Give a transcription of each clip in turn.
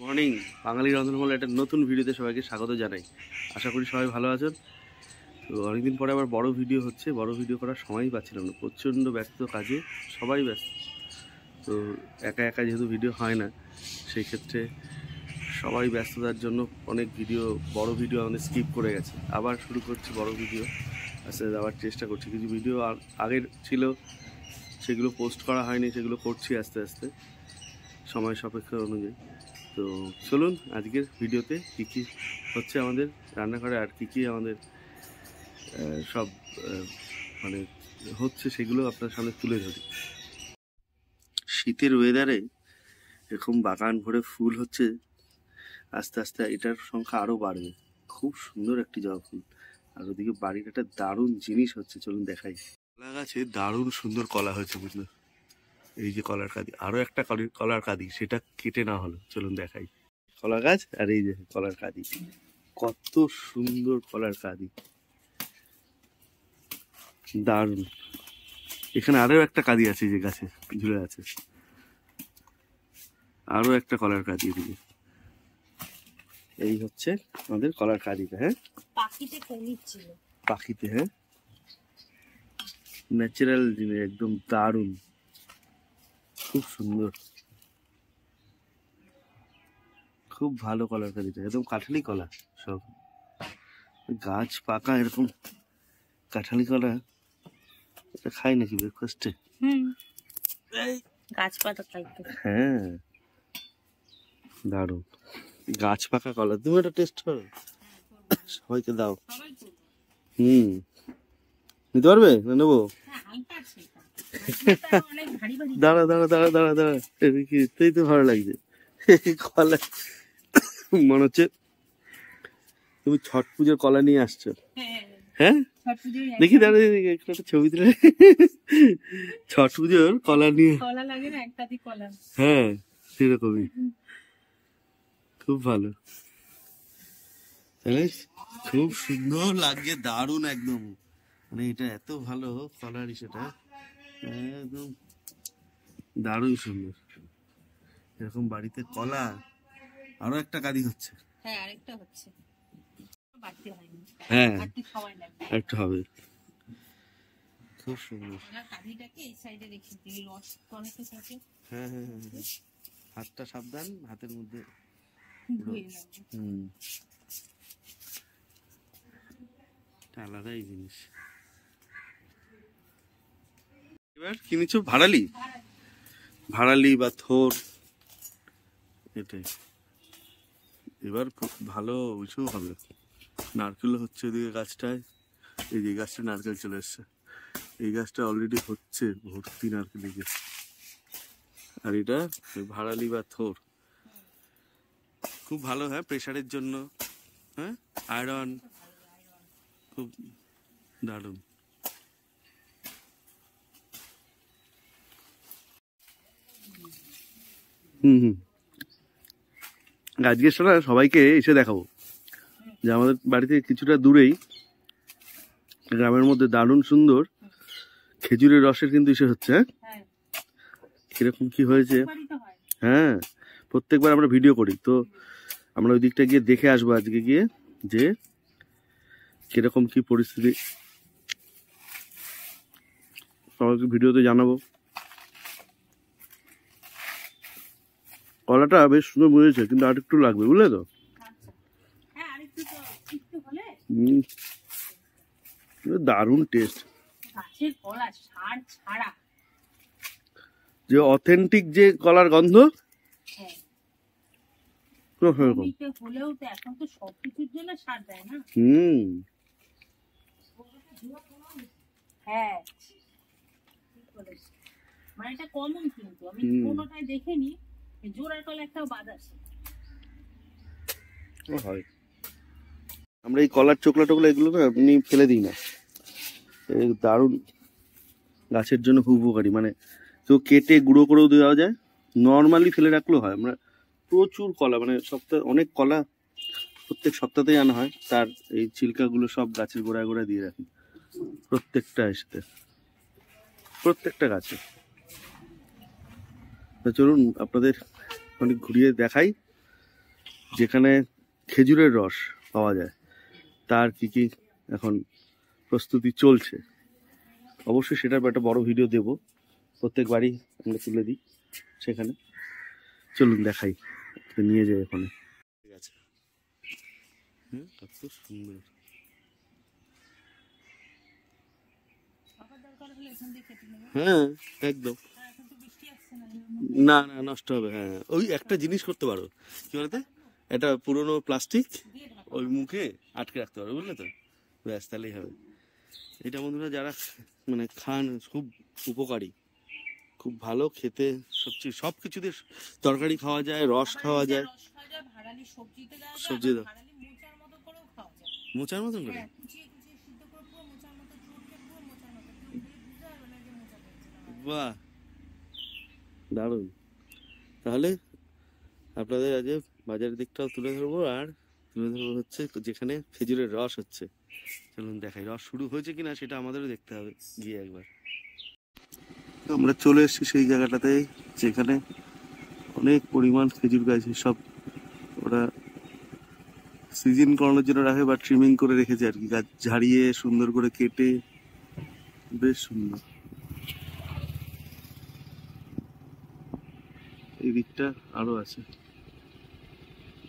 Morning বাঙালি রন্ধনমহলে একটা নতুন ভিডিওতে সবাইকে স্বাগত জানাই। আশা করি সবাই ভালো আছেন। তো অনেকদিন পরে আবার বড় ভিডিও হচ্ছে, বড় ভিডিও করার সময়ই পাচ্ছিলাম না, প্রচণ্ড ব্যস্ত কাজে, সবাই ব্যস্ত। তো একা একা যেহেতু ভিডিও হয় না, সেই ক্ষেত্রে সবাই ব্যস্ততার জন্য অনেক ভিডিও, বড় ভিডিও আমাদের স্কিপ করে গেছে। আবার শুরু করছি বড় ভিডিও, আস্তে আস্তে আবার চেষ্টা করছি। কিছু ভিডিও আগের ছিল, সেগুলো পোস্ট করা হয়নি, সেগুলো করছি আস্তে আস্তে সময় সাপেক্ষ অনুযায়ী। তো চলুন আজকের ভিডিওতে কী কী হচ্ছে আমাদের রান্নাঘরে, আর কী কী আমাদের সব মানে হচ্ছে সেগুলো আপনার সামনে তুলে ধরি। শীতের ওয়েদারে এরকম বাগান ভরে ফুল হচ্ছে, আস্তে আস্তে এটার সংখ্যা আরও বাড়বে। খুব সুন্দর একটি জবা ফুল। আর ওদিকে বাড়ির একটা দারুণ জিনিস হচ্ছে, চলুন দেখাই। কলা গাছে দারুণ সুন্দর কলা হয়েছে, বুঝলো? এই যে কলার কাঁদি, আরও একটা কলার কাঁদি, সেটা কেটে না হলো, চলুন দেখাই। কলা গাছ আর এই যে কলার কাঁদি, কত সুন্দর কলার কাঁদি, দারুণ। এখানে আরো একটা কাঁদি আছে, যে গাছে ঝুলে আছে, আরো একটা কলার কাঁদি এদিকে। এই হচ্ছে আমাদের কলার কাঁদিটা। হ্যাঁ, পাখিতে, হ্যাঁ, ন্যাচারাল জিনিস, একদম দারুণ, খুব সুন্দর, খুব ভালো কলার কাঁদিটা, একদম কাঁঠালি কলা। সব গাছ পাকা এরকম কাঁঠালি কলা, এটা খাই নাকি ব্রেকফাস্টে? গাছ পাতা খাই তো। হ্যাঁ, দারুণ গাছ পাকা কলা। তুমি একটা টেস্ট করো, সবাইকে দাও। নিতে পারবে না? নেবো। দাঁড়া দাঁড়া দাঁড়া দাঁড়া দাঁড়া, তুই তো ভালো লাগছে কলা। মনে হচ্ছে তুমি ছট পুজোর কলা নিয়ে আসছো। হ্যাঁ, দেখি দাঁড়া, একটা ছবি তুলে। ছট পুজোর কলা নিয়ে, হ্যাঁ সেরকমই, খুব ভালো, খুব সুন্দর লাগছে, দারুণ একদম। মানে এটা এত ভালো কলার, সেটা একদম দারুণ সুন্দর। এরকম বাড়িতে কলা, আরো একটা কাঁদি হচ্ছে। হ্যাঁ, আরেকটা হচ্ছে, বাড়তে হয়নি। হ্যাঁ, একটা হবে, খুব সুন্দর। কাঁদিটাকে এই সাইডে রেখে দিই, রস টনেতে থাকে। হ্যাঁ হ্যাঁ হ্যাঁ, হাতটা সাবধান, হাতের মধ্যে। আলাদাই জিনিস। এবার কি নিচ্ছ? ভাড়ালি, ভাড়ালি বা থোর, এটাই। এবার খুব ভালো উঁচু হবে। নারকেল হচ্ছে ওদিকে গাছটায়, এই যে গাছটা নারকেল চলে এসছে, এই গাছটা অলরেডি হচ্ছে ভর্তি নারকেল দিকে। আর এটা ভাড়ালি বা থোর, খুব ভালো। হ্যাঁ, প্রেশারের জন্য, হ্যাঁ, আয়রন, খুব দারুণ। আজকের সময় সবাইকে এসে দেখাবো যে আমাদের বাড়িতে কিছুটা দূরেই গ্রামের মধ্যে দারুণ সুন্দর খেজুরের রসের কিন্তু ইসে হচ্ছে। হ্যাঁ, কিরকম কি হয়েছে, হ্যাঁ, প্রত্যেকবার আমরা ভিডিও করি, তো আমরা ওই দিকটা গিয়ে দেখে আসবো আজকে গিয়ে, যে কিরকম কি পরিস্থিতি, সবাইকে ভিডিওতে জানাবো। কলাটা বেশ সুন্দর বুঝেছে, কিন্তু আর একটু লাগবে, বুঝলে তো? দারুণ টেস্ট, যে অথেন্টিক যে কলার গন্ধ। মানে এটা কমন, কিন্তু আমি কোনোটাই দেখিনি জোড়ার কলা একটাও বাদ আছে। আমরা এই কলার চোকলা টোকলা এগুলো না এমনি ফেলে দিই না, দারুণ গাছের জন্য খুব উপকারী। মানে তো কেটে গুঁড়ো করেও দেওয়া যায়, নর্মালি ফেলে রাখলেও হয়। আমরা প্রচুর কলা, মানে সপ্তাহে অনেক কলা প্রত্যেক সপ্তাহতেই আনা হয়, তার এই ছিলকাগুলো সব গাছের গোড়ায় গোড়ায় দিয়ে রাখি, প্রত্যেকটা এসে, প্রত্যেকটা গাছে। চলুন আপনাদের অনেক ঘুরিয়ে দেখাই যেখানে খেজুরের রস পাওয়া যায় তার কি কি এখন প্রস্তুতি চলছে। অবশ্যই সেটার একটা বড় ভিডিও দেব, প্রত্যেক বাড়ি আমরা তুলে দিই সেখানে। চলুন দেখাই, নিয়ে যাই ওখানে। ঠিক আছে, কত সুন্দর। হ্যাঁ একদম, না না নষ্ট হবে। হ্যাঁ ওই একটা জিনিস করতে পারো, কি বলতে, এটা পুরোনো প্লাস্টিক ওই মুখে আটকে রাখতে পারো, বুঝলে তো, ব্যাস তাহলেই হবে। এটা বন্ধুরা যারা মানে খান খুব উপকারী, খুব ভালো খেতে, সব কিছুতে তরকারি খাওয়া যায়, রস খাওয়া যায়, সবজি দাও মোচার মতন করে। বাহ দারুণ। তাহলে আপনাদের আজ বাজারের দিকটাও তুলে ধরবো, আর তুলে ধরবো হচ্ছে যেখানে খেজুরের রস হচ্ছে। চলুন দেখাই, রস শুরু হয়েছে কিনা সেটা আমাদেরও দেখতে হবে গিয়ে একবার। আমরা চলে এসেছি সেই জায়গাটাতে যেখানে অনেক পরিমাণ খেজুর গাছ, সব ওরা সিজন করানোর জন্য রাখে বা ট্রিমিং করে রেখেছে আর কি, গাছ ঝাড়িয়ে সুন্দর করে কেটে, বেশ সুন্দর। এই দিকটা আরো আছে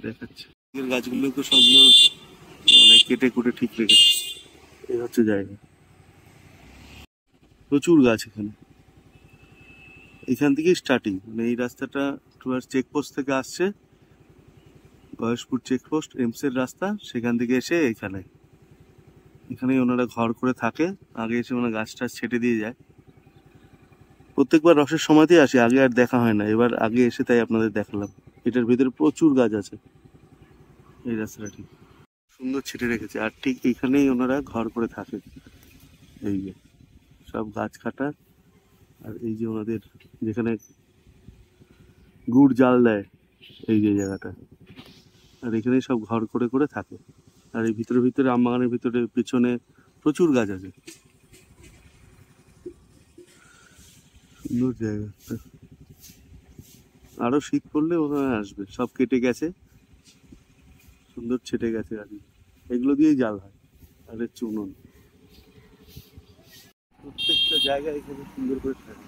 দেখাচ্ছে, গাছগুলো তো সব মানে কেটে কুটে ঠিক রেখেছে। এই হচ্ছে জায়গা, প্রচুর গাছ এখানে। এখান থেকেই স্টার্টিং, মানে এই রাস্তাটা চেকপোস্ট থেকে আসছে, গয়েশপুর চেকপোস্ট এমসের রাস্তা, সেখান থেকে এসে এখানেই ওনারা ঘর করে থাকে। আগে এসে ওনারা গাছ টাছ ছেটে দিয়ে যায়। প্রত্যেকবার রসের সময়তেই আসি, আগে আর দেখা হয় না, এবার আগে এসে তাই আপনাদের দেখালাম। এটার ভিতরে প্রচুর গাছ আছে। এই রাস্তাটা ঠিক সুন্দর ছেটে রেখেছে, আর ঠিক এইখানেই ওনারা ঘর করে থাকে। এই যে সব গাছ কাটা, আর এই যে ওনাদের যেখানে গুড় জাল দেয় এই যে জায়গাটা, আর এখানেই সব ঘর করে করে থাকে। আর এই ভিতরে ভিতরে আমবাগানের ভিতরে পিছনে প্রচুর গাছ আছে, সুন্দর জায়গা। আরো শীত পড়লে ওখানে আসবে, সব কেটে গেছে, সুন্দর ছেটে গেছে গাছ, এগুলো দিয়েই জাল হয়। আর হচ্ছে উনুন, প্রত্যেকটা জায়গায় এখানে সুন্দর করে থাকে,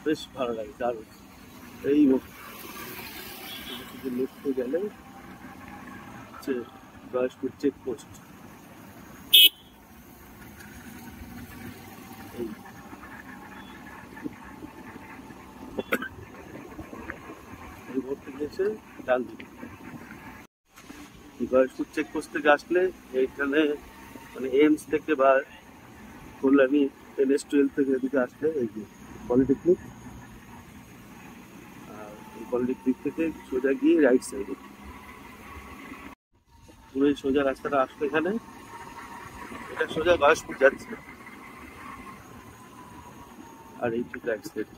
বেশ ভালো লাগে দারুণ। এই লক্ষ্যে গেলে হচ্ছে গয়েশপুর চেকপোস্ট। এই ভোট থেকে এসে ডাল দিকে গয়েশপুর চেকপোস্ট থেকে আসলে এইখানে মানে এইমস থেকে বা কল্যাণী NS-12 থেকে এদিকে আসলে এই যে পলিটেকনিক, আর এই পলিটেকনিক থেকে সোজা গিয়ে রাইট সাইডে পুরো এই সোজা রাস্তাটা আসলে এখানে, এটা সোজা গয়েশপুর যাচ্ছে, আর এই ঠিক রাইট সাইড,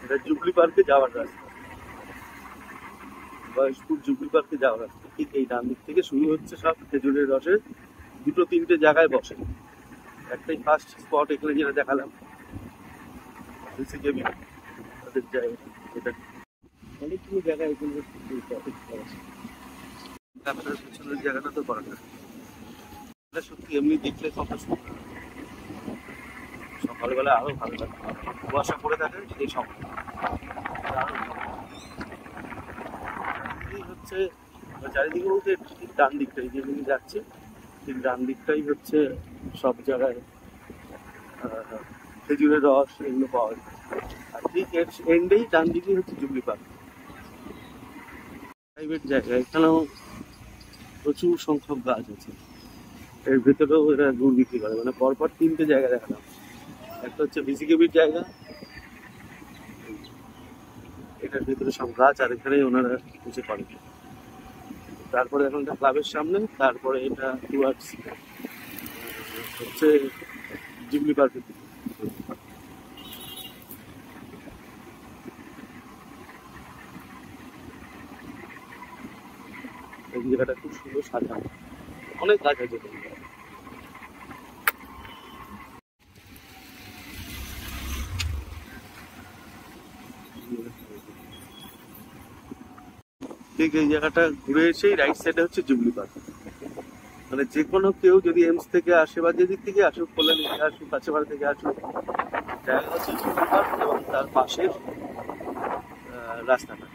এটা জুবলি পার্কে যাওয়ার রাস্তা, গয়েশপুর জুবলি পার্কে যাওয়ার রাস্তা। ঠিক এই ডান দিক থেকে শুরু হচ্ছে সব খেজুরের রসের, দুটো তিনটে জায়গায় বসে। একটাই ফার্স্ট স্পট এখানে যেটা দেখালাম, তাদের জায়গা, এটা অনেকগুলো জায়গায় এখানে আপনার পিছনের জায়গাটা তো করা যায়। সত্যি এমনি দেখলে সকালবেলা আরো ভালো লাগে, কুয়াশা পড়ে থাকে এই সময়। এই হচ্ছে চারিদিকে বলতে ঠিক ডান দিকটাই যেদিকে যাচ্ছে, ঠিক ডান দিকটাই হচ্ছে সব জায়গায় খেজুরের রস এগুলো পাওয়া যায়। আর ঠিক এর এন্ডেই ডান দিকেই হচ্ছে জুবলি পার্ক, প্রাইভেট জায়গা। এখানেও প্রচুর সংখ্যক গাছ আছে, এর ভেতরেও এরা গুড় বিক্রি করে। মানে পরপর তিনটে জায়গা দেখালাম, একটা হচ্ছে বিসিকেবির জায়গা, এটার ভিতরে সব গাছ, আর এখানেই ওনারা কিছু করে। তারপরে এখন এটা ক্লাবের সামনে, তারপরে এটা টুয়ার্ডস হচ্ছে জুবলি পার্কের দিকে। এই জায়গাটা খুব সুন্দর সাজানো, অনেক গাছ আছে। ঠিক এই জায়গাটা ঘুরে এসেই রাইট সাইডে হচ্ছে জুবলি পার্ক। মানে যে কোনো কেউ যদি এমস থেকে আসে বা যেদিক থেকে আসুক, কল্যাণী থেকে আসুক, কাছেপাড়া থেকে আসুক, জায়গা হচ্ছে জুবলি পার্ক এবং তার পাশের রাস্তাটা।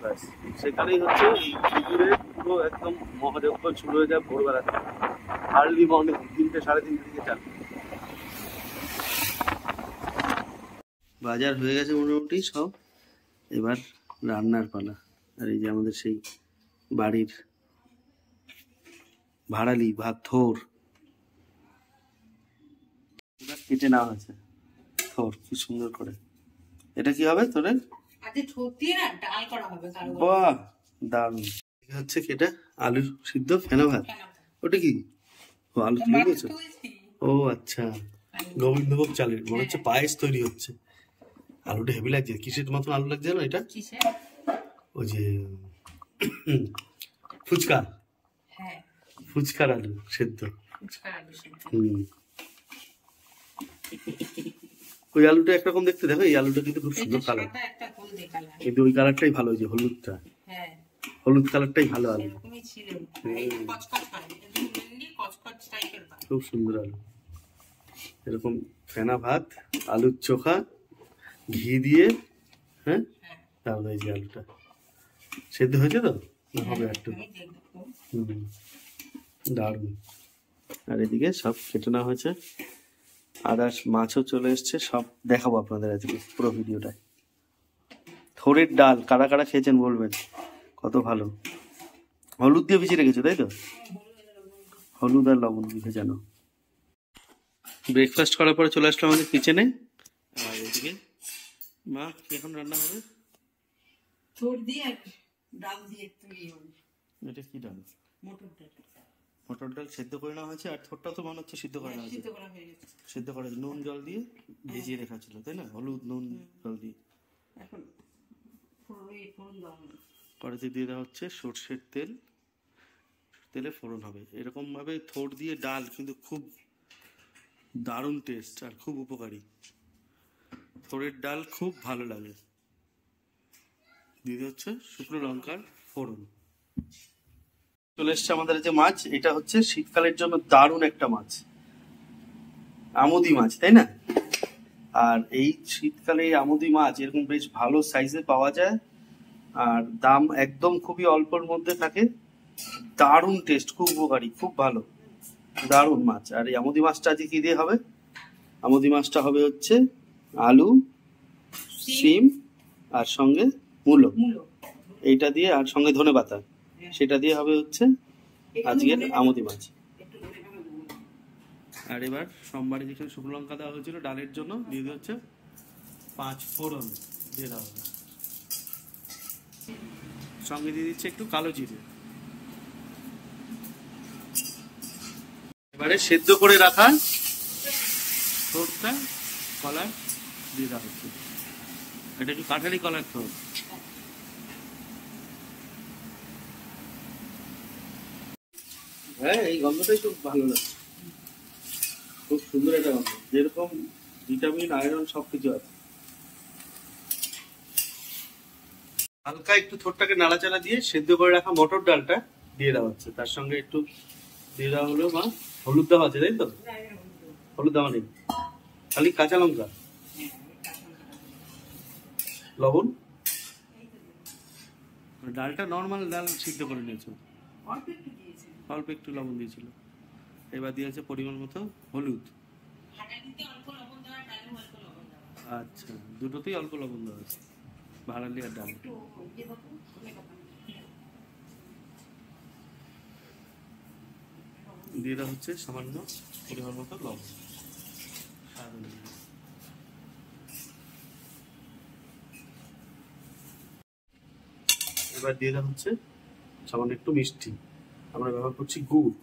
ব্যাস, সেখানেই হচ্ছে এই পুকুরে পুরো একদম মহাযজ্ঞ শুরু হয়ে যায় ভোরবেলা থেকে, আর্লি মর্নিং 3টে 3:30 থেকে চালু। বাজার হয়ে গেছে মোটামুটি সব, এবার রান্নার পালা। আর এই যে আমাদের সেই বাড়ির ভাড়ালি ভাত থোর কেটে নেওয়া হয়েছে। থোর কি সুন্দর করে। এটা কি হবে তোরের? বাহ, দারুণ। হচ্ছে কেটে আলু সিদ্ধ ফেনা ভাত। ওটা কি? ও, আলু তুলে দিয়েছো? ও আচ্ছা, গোবিন্দভোগ চালের মনে হচ্ছে পায়েস তৈরি হচ্ছে। আলুটা হেভি লাগছে। কিসের মতন আলু লাগছে না এটা? ওই যে ফুচকা, ফুচকার আলু সেদ্ধ। ওই আলুটা একরকম দেখতে, দেখো এই আলুটা কিন্তু খুব সুন্দর কালার, কিন্তু ওই কালারটাই ভালো, ওই যে হলুদটা, হলুদ কালারটাই ভালো আলু। খুব সুন্দর আলু। এরকম ফেনা ভাত, আলুর চোখা, ঘি দিয়ে, হ্যাঁ, তাহলে এই যে আলুটা সেদ্ধ হয়েছে তো, না হবে একটু। দারুণ। আর এদিকে সব কেটে নেওয়া হয়েছে, আদার্স মাছও চলে এসছে, সব দেখাবো আপনাদের আজকে পুরো ভিডিওটায়। থোড়ের ডাল কারা কারা খেয়েছেন বলবেন, কত ভালো। হলুদ দিয়ে ভিজিয়ে রেখেছো তাই তো? হলুদ আর লবণ দিয়ে ভেজানো। ব্রেকফাস্ট করার পরে চলে আসলাম আমাদের কিচেনে। আর এদিকে মা কি এখন রান্না হবে? এটা কি ডাল? মটর ডাল সেদ্ধ করে নেওয়া হয়েছে, আর থোরটা তো মনে হচ্ছে সিদ্ধ করে নেওয়া হয়েছে। সিদ্ধ করে নুন জল দিয়ে ভিজিয়ে রেখা ছিল তাই না? হলুদ নুন জল দিয়ে। কড়াইতে দিয়ে দেওয়া হচ্ছে সর্ষের তেল, তেলে ফোড়ন হবে। এরকম ভাবে থোর দিয়ে ডাল কিন্তু খুব দারুণ টেস্ট আর খুব উপকারী। থোরের ডাল খুব ভালো লাগে। দিয়ে হচ্ছে শুকনো লঙ্কার ফোড়ন। চলে এসছে আমাদের যে মাছ, এটা হচ্ছে শীতকালের জন্য দারুণ একটা মাছ, আমুদি মাছ তাই না? আর এই শীতকালে আমুদি মাছ এরকম বেশ ভালো সাইজে পাওয়া যায়, আর দাম একদম খুবই অল্পর মধ্যে থাকে। দারুণ টেস্ট, খুব উপকারী, খুব ভালো, দারুণ মাছ। আর এই আমুদি মাছটা আজকে কি দিয়ে হবে? আমুদি মাছটা হবে হচ্ছে আলু, সিম আর সঙ্গে মূলো, এইটা দিয়ে, আর সঙ্গে ধনেপাতা, সেটা দিয়ে হবে হচ্ছে আজকের আমুদি মাছ। আর এবার সোমবারে যেখানে শুকনো লঙ্কা দেওয়া হয়েছিল ডালের জন্য, দিয়ে দেওয়া হচ্ছে 5 ফোড়ন দিয়ে দেওয়া হবে, সঙ্গে দিয়ে দিচ্ছে একটু কালো জিরে। এবারে সেদ্ধ করে রাখা থোরটা কলার দিয়ে দেওয়া হচ্ছে। এটা একটু কাঠালি কলার থোর। হ্যাঁ, এই গন্ধটাই খুব ভালো লাগে, খুব সুন্দর একটা গন্ধ, যেরকম ভিটামিন আয়রন সবকিছু আছে। হালকা একটু থোরটাকে নাড়াচাড়া দিয়ে সেদ্ধ করে রাখা মটর ডালটা দিয়ে দেওয়া হচ্ছে। তার সঙ্গে একটু দিয়ে দেওয়া হলো মা হলুদ দেওয়া আছে তাই তো? হলুদ দেওয়া নেই, খালি কাঁচা লঙ্কা, লবণ। ডালটা নর্মাল ডাল সিদ্ধ করে নিয়েছো, অল্প একটু লবণ দিয়েছিল। এবার দিয়েছে পরিমাণ মতো হলুদ। আচ্ছা, দুটোতেই অল্প লবণ দেওয়া আছে, ভাড়ালি আর ডাল। দিয়ে দেওয়া হচ্ছে সামান্য পরিমাণ মতো লবণ। এবার দিয়ে দেওয়া হচ্ছে সামান্য একটু মিষ্টি, আমরা ব্যবহার করছি গুড়।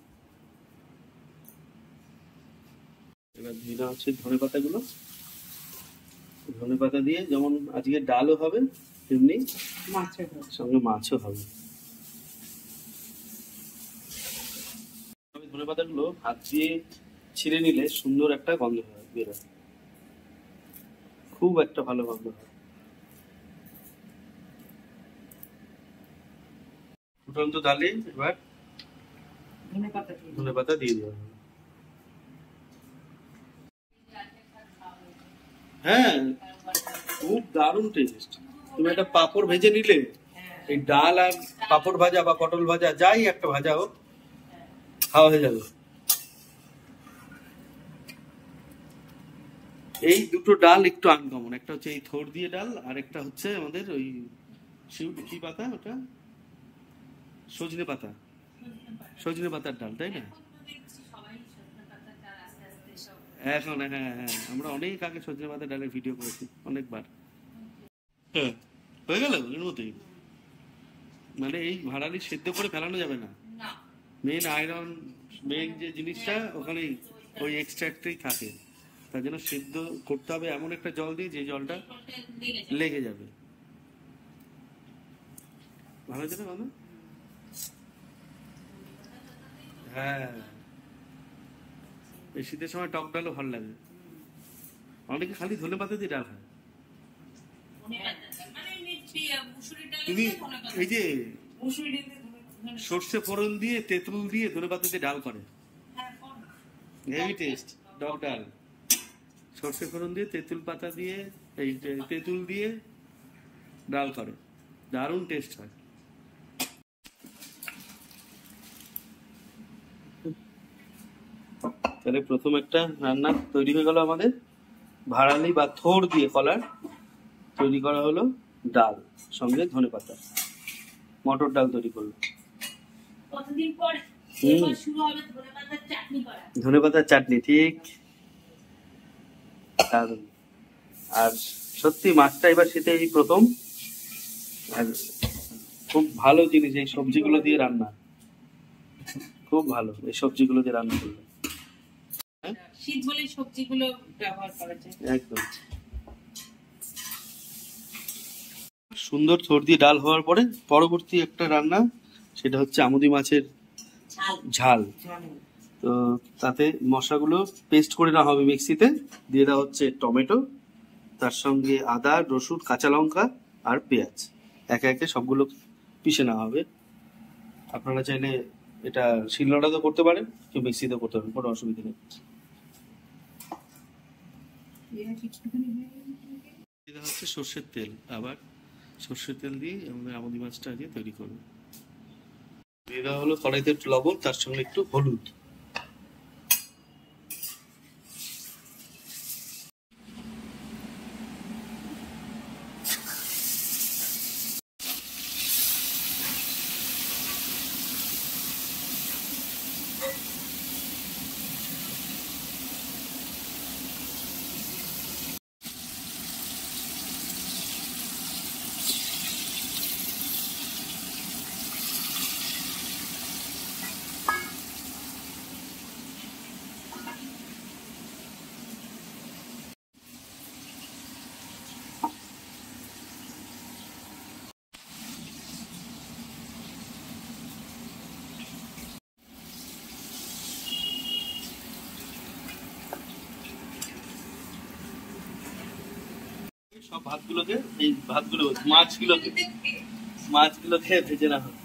এবার দিয়ে দেওয়া হচ্ছে ধনেপাতা গুলো। ধনেপাতা দিয়ে যেমন আজকে ডালও হবে, তেমনি সঙ্গে মাছও হবে। ধনেপাতা গুলো হাত দিয়ে ছিঁড়ে নিলে সুন্দর একটা গন্ধ হয়, বেরোয়, খুব একটা ভালো গন্ধ হয়। ফুটন্ত ডালে এবার ধনে পাতা দিয়ে দেওয়া হবে। হ্যাঁ, খুব দারুণ টেস্ট। তুমি একটা পাঁপড় ভেজে নিলে, এই ডাল আর পাঁপড় ভাজা বা পটল ভাজা যাই একটা ভাজা হোক, খাওয়া হয়ে যাবে। এই দুটো ডাল একটু আনকমন, একটা হচ্ছে এই থোড় দিয়ে ডাল, আর একটা হচ্ছে আমাদের ওই কি পাতা ওটা, সজনে পাতা, সজনে পাতার ডাল, তাই না? এখন হ্যাঁ হ্যাঁ, আমরা অনেক আগে সজনে পাতার ডালের ভিডিও করেছি অনেকবার। হ্যাঁ, হয়ে গেল এর মধ্যেই। মানে এই ভাড়ালি সেদ্ধ করে ফেলানো যাবে না, মেন আয়রন, মেন যে জিনিসটা ওখানে ওই এক্সট্রাক্টেই থাকে। তার জন্য সেদ্ধ করতে হবে এমন একটা জল দিয়ে যে জলটা লেগে যাবে। ভালো হয়েছে না বাবা? হ্যাঁ, এই শীতের সময় টক ডালও ভালো লাগে। অনেকে খালি ধনে পাতা দিয়ে ডাল খায়। তুমি এই যে সর্ষে ফোড়ন দিয়ে তেঁতুল দিয়ে ধনে পাতা দিয়ে ডাল করে, হেভি টেস্ট। টক ডাল সর্ষে ফোড়ন দিয়ে তেঁতুল পাতা দিয়ে, এই তেঁতুল দিয়ে ডাল করে, দারুণ টেস্ট হয়। তাহলে প্রথম একটা রান্না তৈরি হয়ে গেল আমাদের, ভাড়ালি বা থোড় দিয়ে কলার তৈরি করা হলো ডাল, সঙ্গে ধনে পাতা, মটর ডাল তৈরি করলো। ধনে পাতার চাটনি, ঠিক। আর সত্যি মাছটা এবার শীতে এই প্রথম, আর খুব ভালো জিনিস এই সবজিগুলো দিয়ে রান্না, খুব ভালো এই সবজিগুলো দিয়ে রান্না করলে। শীত বলে সবজিগুলো ব্যবহার করা যায় একদম। সুন্দর থোড় দিয়ে ডাল হওয়ার পরে পরবর্তী একটা রান্না, সেটা হচ্ছে আমুদি মাছের ঝাল। তো তাতে মশলাগুলো পেস্ট করে নেওয়া হবে মিক্সিতে, দিয়ে দেওয়া হচ্ছে টমেটো, তার সঙ্গে আদা, রসুন, কাঁচা লঙ্কা আর পেঁয়াজ, একে একে সবগুলো পিষে নেওয়া হবে। আপনারা চাইলে এটা শিলনোড়াতেও করতে পারেন, কেউ মিক্সিতেও করতে পারেন, কোনো অসুবিধা নেই। এটা হচ্ছে সর্ষের তেল, আবার সর্ষের তেল দিয়ে আমাদের আমুদি মাছটা আজকে তৈরি করবো। দিয়ে দেওয়া হলো কড়াইতে একটু লবণ, তার সঙ্গে একটু হলুদ। সব ভাতগুলোকে, এই ভাতগুলো মাছগুলোকে ভেজে না হবে।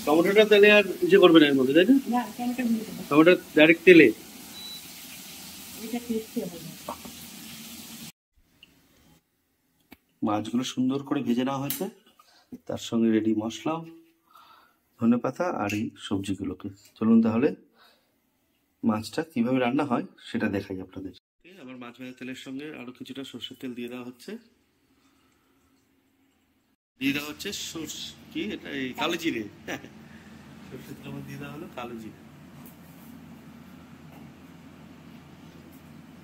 টমেটোটা তেলে আর ইয়ে করবে না এর মধ্যে, তাই না? টমেটো ডাইরেক্ট তেলে। মাছগুলো সুন্দর করে ভেজে নেওয়া হয়েছে, তার সঙ্গে রেডি মশলা, ধনেপাতা আর এই সবজিগুলোকে। চলুন তাহলে মাছটা কিভাবে রান্না হয় সেটা দেখাই আপনাদের। আবার মাছ ভাজা তেলের সঙ্গে আরো কিছুটা সর্ষের তেল দিয়ে দেওয়া হচ্ছে, কি এটা, এই কালো জিরে। সর্ষের তেল দিয়ে দেওয়া হলো কালো জিরে।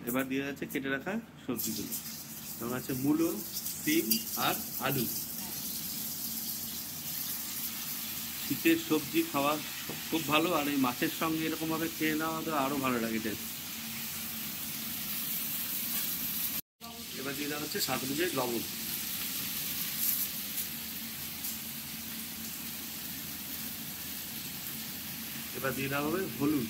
এবার দিয়ে যাচ্ছে কেটে রাখা সবজিগুলো, যেমন আছে মূলো, সিম আর আলু। শীতের সবজি খাওয়া খুব ভালো, আর এই মাছের সঙ্গে এরকম ভাবে খেয়ে নেওয়া তো আরো ভালো লাগে টেস্ট। এবার দিয়ে দেওয়া হচ্ছে স্বাদ অনুযায়ী লবণ। এবার দিয়ে দেওয়া হবে হলুদ,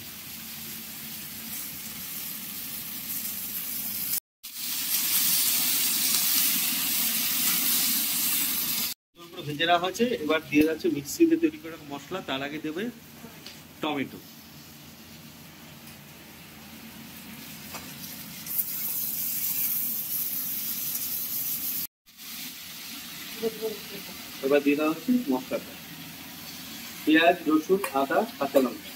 ভেজে রাখা হয়েছে। এবার দিয়ে যাচ্ছে মিক্সিতে তৈরি করা মশলা। তার আগে দেবে টমেটো, এবার দিয়ে দেওয়া হচ্ছে মশলাটা, পেঁয়াজ, রসুন, আদা, কাঁচা লঙ্কা।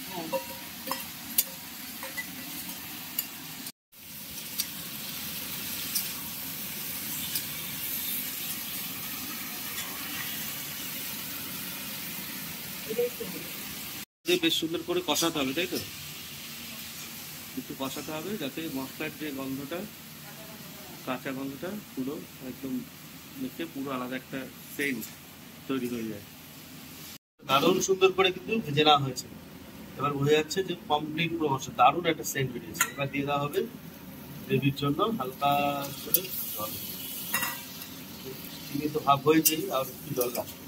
বেশ সুন্দর করে কষাতে হবে, তাই তো? একটু কষাতে হবে যাতে মশলার যে গন্ধটা, কাঁচা গন্ধটা পুরো একদম দেখে পুরো আলাদা একটা সেন্ট তৈরি হয়ে যায়। দারুণ সুন্দর করে কিন্তু ভেজে নেওয়া হয়েছে। এবার বোঝা যাচ্ছে যে কমপ্লিট পুরো মশলা, দারুণ একটা সেন্ট বেরিয়েছে। এবার দিয়ে দেওয়া হবে গ্রেভির জন্য হালকা করে জল। চিনি তো ভাব হয়েছে, আর একটু জল লাগবে।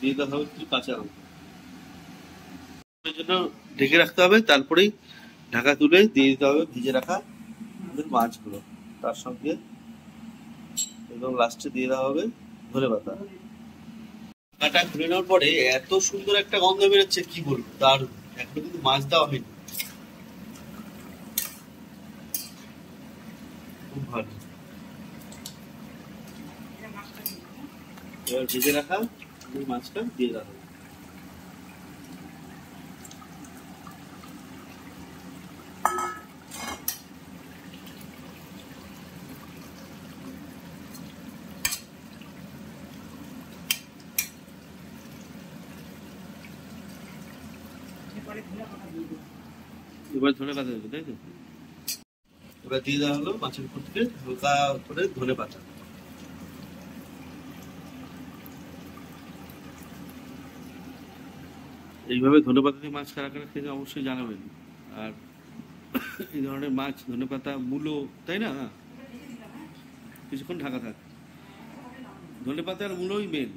দিয়ে দেওয়া হবে একটু কাঁচা লঙ্কা, এর জন্য ঢেকে রাখতে হবে। তারপরেই ঢাকা তুলে দিয়ে দিতে হবে ভিজে রাখা মাছগুলো, তার সঙ্গে একদম লাস্টে দিয়ে দেওয়া হবে ধনেপাতা। ঢাকাটা খুলে নেওয়ার পরে এত সুন্দর একটা গন্ধ বেরোচ্ছে, কি বলবো, দারুণ। এখনো কিন্তু মাছ দেওয়া হয়নি, খুব ভালো। এবার ভেজে রাখা মাছটা দিয়ে দেওয়া হবে। এবার ধনেপাতা দেবে, তাই তো? এবার দিয়ে দেওয়া হলো মাছের উপর থেকে হালকা করে ধনেপাতা। এইভাবে ধনেপাতা দিয়ে মাছ কারা কারা খেতে অবশ্যই জানাবেন। আর এই ধরনের মাছ ধনেপাতা মূলো, তাই না? কিছুক্ষণ ঢাকা থাক, ধনেপাতা আর মূলোই মেন।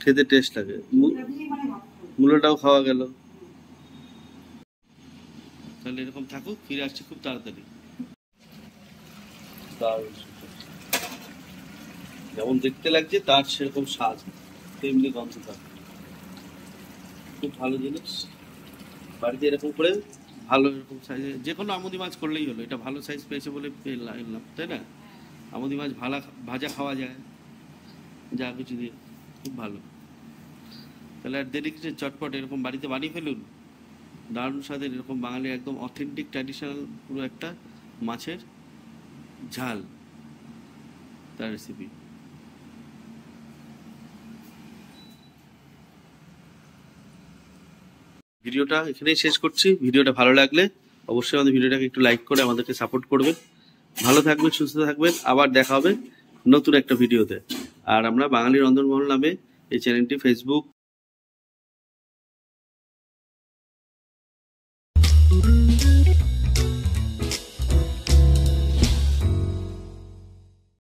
খেতে টেস্ট লাগে, মূলোটাও খাওয়া গেল। তাহলে এরকম থাকুক, ফিরে আসছি খুব তাড়াতাড়ি। যেমন দেখতে লাগছে তার সেরকম স্বাদ, তেমনি গন্ধ থাকে। খুব ভালো জিনিস। বাড়িতে এরকম করে ভালো এরকম সাইজে যে কোনো আমুদি মাছ করলেই হলো। এটা ভালো সাইজ পেয়েছে বলে এলাম, তাই না? আমুদি মাছ ভাজা খাওয়া যায় যা কিছু দিয়ে, খুব ভালো। তাহলে আর দেরি কিছু, চটপট এরকম বাড়িতে বানিয়ে ফেলুন। দারুণ স্বাদের এরকম বাঙালি একদম অথেন্টিক ট্র্যাডিশনাল পুরো একটা মাছের ঝাল, তার রেসিপি। ভিডিওটা এখানেই শেষ করছি। ভিডিওটা ভালো লাগলে অবশ্যই আমাদের ভিডিওটাকে একটু লাইক করে আমাদেরকে সাপোর্ট করবেন। ভালো থাকবেন, সুস্থ থাকবেন। আবার দেখা হবে নতুন একটা ভিডিওতে। আর আমরা বাঙালি রন্ধনমহল নামে এই চ্যানেলটি ফেসবুক